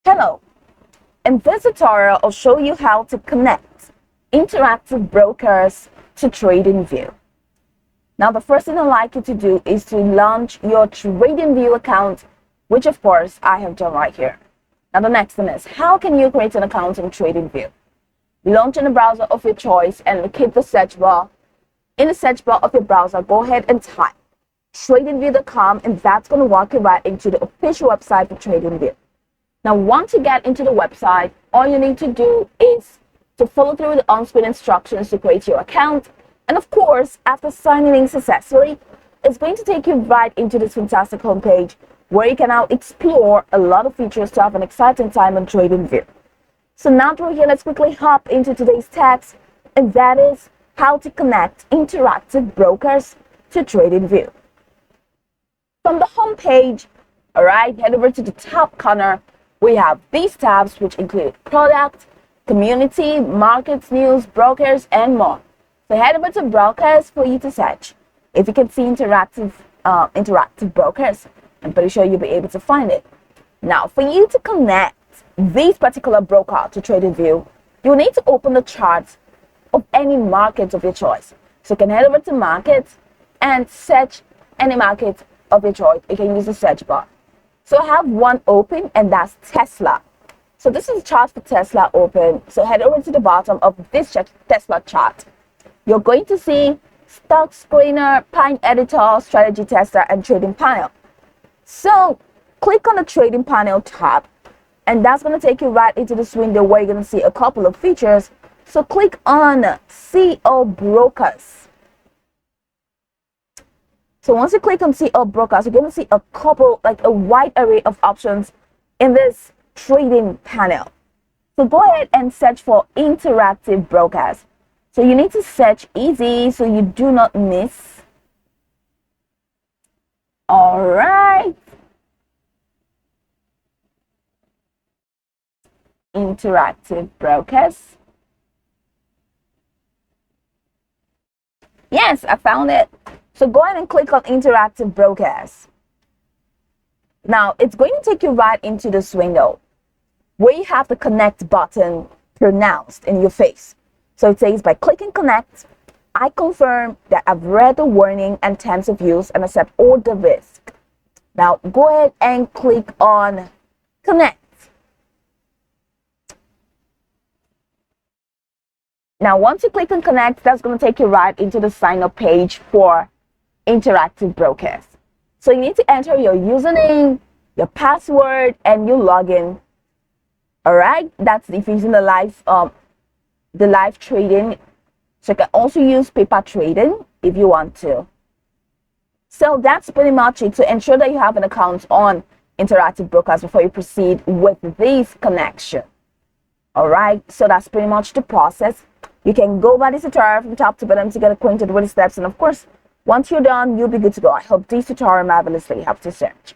Hello, in this tutorial I'll show you how to connect interactive brokers to Tradingview. Now the first thing I'd like you to do is to launch your Tradingview account, which of course I have done right here. Now the next thing is, how can you create an account in Tradingview? Launch in a browser of your choice and locate the search bar. In the search bar of your browser, go ahead and type tradingview.com, and that's going to walk you right into the official website for Tradingview. Now, once you get into the website, all you need to do is to follow through the on-screen instructions to create your account. And of course, after signing in successfully, it's going to take you right into this fantastic homepage where you can now explore a lot of features to have an exciting time on Tradingview. So now through here, let's quickly hop into today's text, and that is how to connect interactive brokers to Tradingview. From the homepage, all right, head over to the top corner. We have these tabs, which include product, community, markets, news, brokers, and more. So head over to brokers for you to search. If you can see interactive brokers, I'm pretty sure you'll be able to find it. Now, for you to connect this particular broker to Tradingview, you'll need to open the charts of any market of your choice. So you can head over to markets and search any market of your choice. You can use the search bar. So I have one open, and that's Tesla. So this is a chart for Tesla open. So head over to the bottom of this Tesla chart. You're going to see stock screener, pine editor, strategy tester, and trading panel. So click on the trading panel tab, and that's going to take you right into this window where you're going to see a couple of features. So click on See All Brokers. So once you click on See All Brokers, you're going to see a couple, like a wide array of options in this trading panel. So go ahead and search for interactive brokers. So you need to search easy so you do not miss. All right. Interactive brokers. Yes, I found it. So go ahead and click on interactive brokers. Now it's going to take you right into this window where you have the connect button pronounced in your face. So it says, by clicking connect, I confirm that I've read the warning and terms of use and accept all the risk. Now go ahead and click on connect. Now once you click on connect, that's going to take you right into the sign up page for interactive brokers. So you need to enter your username, your password, and your login. All right, that's if you're using the live trading. So you can also use paper trading if you want to. So that's pretty much it. So ensure that you have an account on interactive brokers before you proceed with this connection. All right, so that's pretty much the process. You can go by this tutorial from top to bottom to get acquainted with the steps, and of course, once you're done, you'll be good to go. I hope this tutorial marvelously helped you search.